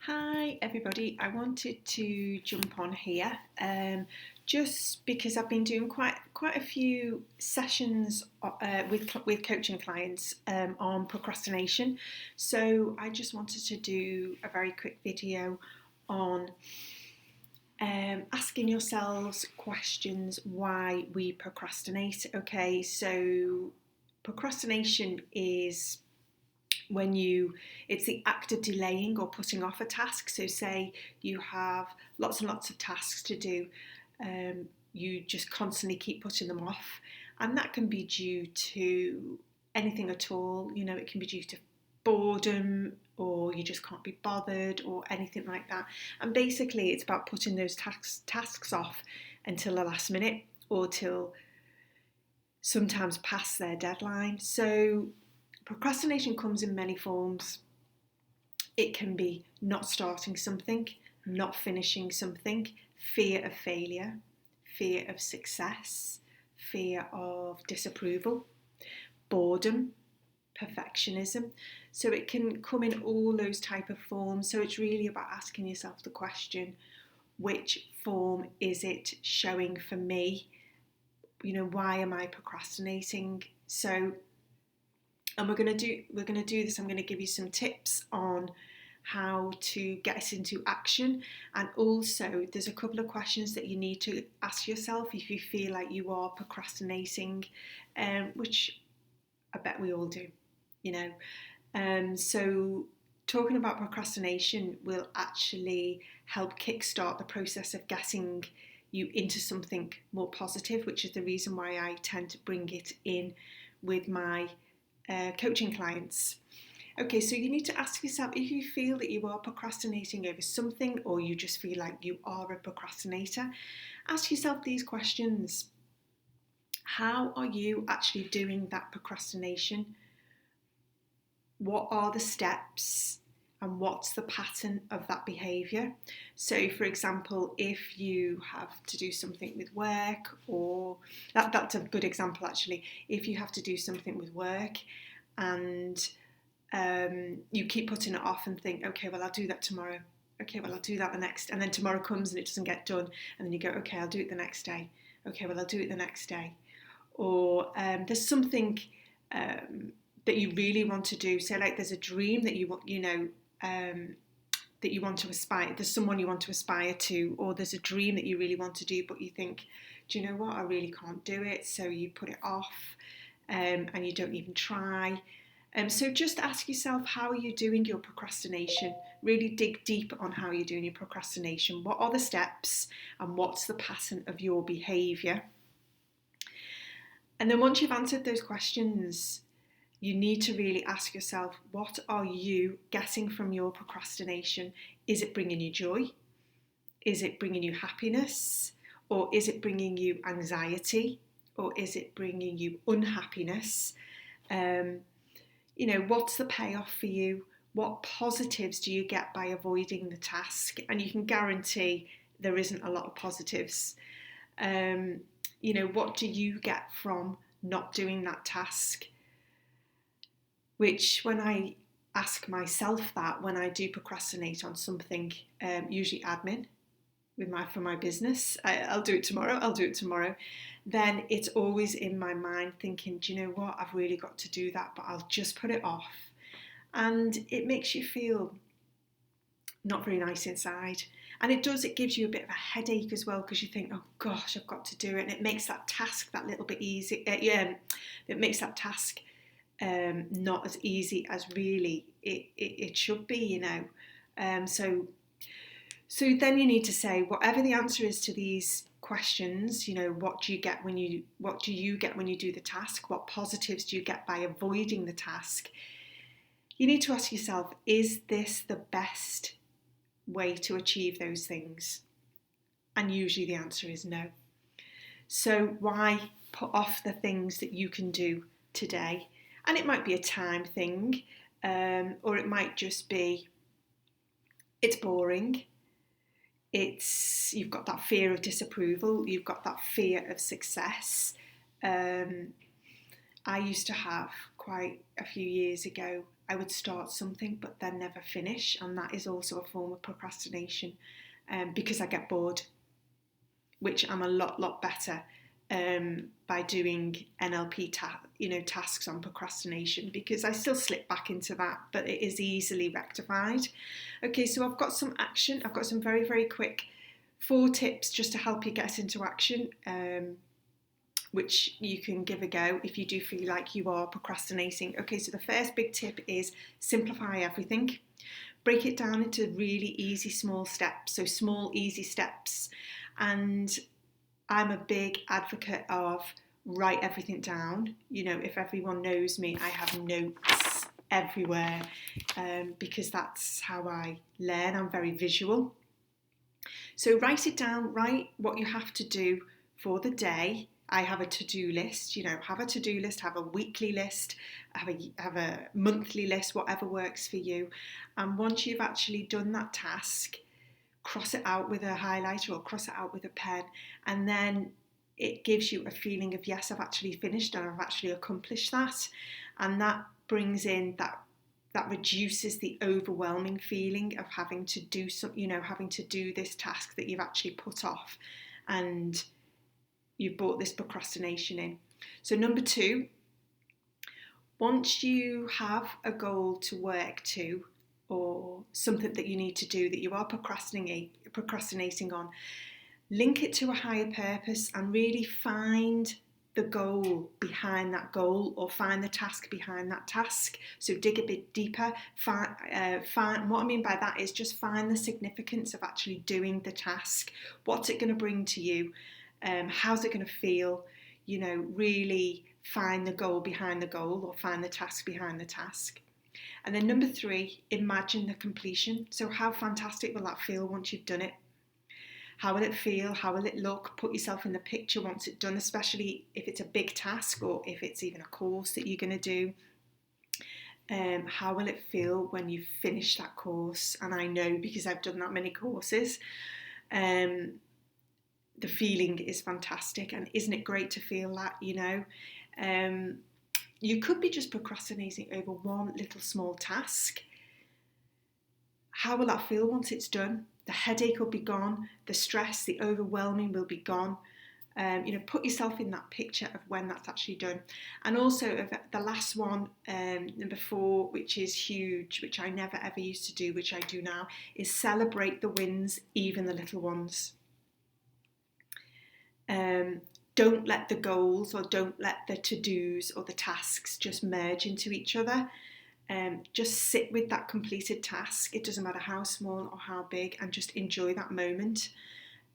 Hi everybody, I wanted to jump on here just because I've been doing quite a few sessions with coaching clients on procrastination. So I just wanted to do a very quick video on asking yourselves questions why we procrastinate. Okay, so procrastination is it's the act of delaying or putting off a task. So say you have lots and lots of tasks to do, you just constantly keep putting them off, and that can be due to anything at all. It can be due to boredom, or you just can't be bothered, or anything like that. And basically it's about putting those tasks off until the last minute, or till sometimes past their deadline. So procrastination comes in many forms. It can be not starting something, not finishing something, fear of failure, fear of success, fear of disapproval, boredom, perfectionism. So it can come in all those type of forms. So it's really about asking yourself the question, which form is it showing for me? Why am I procrastinating? And we're going to do this. I'm going to give you some tips on how to get us into action, and also there's a couple of questions that you need to ask yourself if you feel like you are procrastinating, which I bet we all do. So talking about procrastination will actually help kickstart the process of getting you into something more positive, which is the reason why I tend to bring it in with my coaching clients. Okay, so you need to ask yourself, if you feel that you are procrastinating over something, or you just feel like you are a procrastinator, ask yourself these questions. How are you actually doing that procrastination? What are the steps, and what's the pattern of that behaviour? So for example, if you have to do something with work, or that's a good example actually, if you have to do something with work and you keep putting it off and think, okay, well I'll do that tomorrow, okay, well I'll do that the next, and then tomorrow comes and it doesn't get done, and then you go, okay, I'll do it the next day, okay, well I'll do it the next day. Or there's something that you really want to do. So like there's a dream that you want, that you want to aspire, there's someone you want to aspire to, or there's a dream that you really want to do, but you think, do you know what, I really can't do it, so you put it off, and you don't even try. So just ask yourself, how are you doing your procrastination? Really dig deep on how you're doing your procrastination. What are the steps, and what's the pattern of your behaviour? And then once you've answered those questions, you need to really ask yourself, what are you getting from your procrastination? Is it bringing you joy? Is it bringing you happiness? Or is it bringing you anxiety? Or is it bringing you unhappiness? What's the payoff for you? What positives do you get by avoiding the task? And you can guarantee there isn't a lot of positives. What do you get from not doing that task? Which, when I ask myself that, when I do procrastinate on something, usually admin for my business, I'll do it tomorrow, then it's always in my mind thinking, do you know what, I've really got to do that, but I'll just put it off. And it makes you feel not very nice inside. And it gives you a bit of a headache as well, because you think, oh gosh, I've got to do it. And it makes that task that little bit easy. It makes that task not as easy as really it should be, So then you need to say, whatever the answer is to these questions, what do you get when you do the task? What positives do you get by avoiding the task? You need to ask yourself, is this the best way to achieve those things? And usually the answer is no. So why put off the things that you can do today? And it might be a time thing, or it might just be, it's boring. You've got that fear of disapproval. You've got that fear of success. I used to have, quite a few years ago, I would start something but then never finish, and that is also a form of procrastination, because I get bored, which I'm a lot better by doing NLP tasks on procrastination, because I still slip back into that, but it is easily rectified. Okay, so I've got some action. I've got some very quick 4 tips just to help you get into action, which you can give a go if you do feel like you are procrastinating. Okay, so the first big tip is simplify everything. Break it down into really easy small steps, so small easy steps. And I'm a big advocate of write everything down. You know, if everyone knows me, I have notes everywhere, because that's how I learn. I'm very visual. So write it down, write what you have to do for the day. I have a to-do list, have a to-do list, have a weekly list, have a monthly list, whatever works for you. And once you've actually done that task, cross it out with a highlighter or cross it out with a pen, and then it gives you a feeling of, yes, I've actually finished and I've actually accomplished that. And that brings in that reduces the overwhelming feeling of having to do having to do this task that you've actually put off, and you've brought this procrastination in. So number 2, once you have a goal to work to, or something that you need to do that you are procrastinating on, link it to a higher purpose and really find the goal behind that goal, or find the task behind that task. So dig a bit deeper. Find what I mean by that is just find the significance of actually doing the task. What's it going to bring to you? How's it going to feel? Really find the goal behind the goal, or find the task behind the task. And then number 3, imagine the completion. So how fantastic will that feel once you've done it? How will it feel? How will it look? Put yourself in the picture once it's done, especially if it's a big task or if it's even a course that you're going to do. How will it feel when you finish that course? And I know, because I've done that many courses, the feeling is fantastic. And isn't it great to feel that, you could be just procrastinating over one little small task. How will that feel once it's done? The headache will be gone. The stress, the overwhelming will be gone. Put yourself in that picture of when that's actually done. And also the last one, number 4, which is huge, which I never ever used to do, which I do now, is celebrate the wins, even the little ones. Don't let the goals, or don't let the to-dos or the tasks just merge into each other. Just sit with that completed task. It doesn't matter how small or how big, and just enjoy that moment.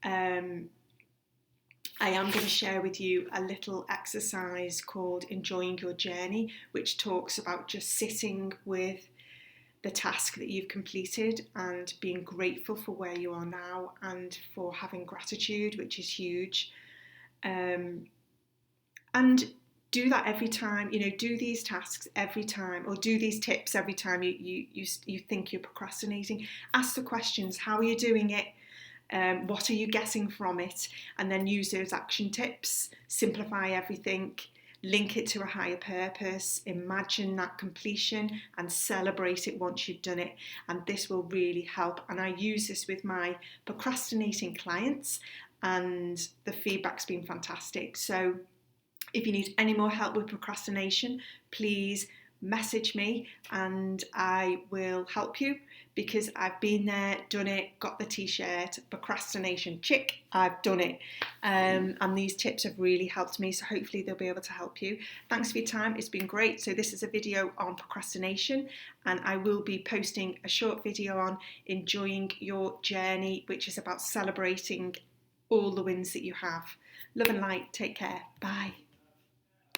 I am going to share with you a little exercise called Enjoying Your Journey, which talks about just sitting with the task that you've completed and being grateful for where you are now, and for having gratitude, which is huge. And do that every time, do these tasks every time, or do these tips every time you think you're procrastinating. Ask the questions: how are you doing it? What are you getting from it? And then use those action tips. Simplify everything, link it to a higher purpose, imagine that completion, and celebrate it once you've done it. And this will really help. And I use this with my procrastinating clients, and the feedback's been fantastic. So if you need any more help with procrastination, please message me and I will help you, because I've been there, done it, got the t-shirt, procrastination chick, I've done it. And these tips have really helped me, so hopefully they'll be able to help you. Thanks for your time, it's been great. So this is a video on procrastination, and I will be posting a short video on Enjoying Your Journey, which is about celebrating all the wins that you have. Love and light, take care, bye.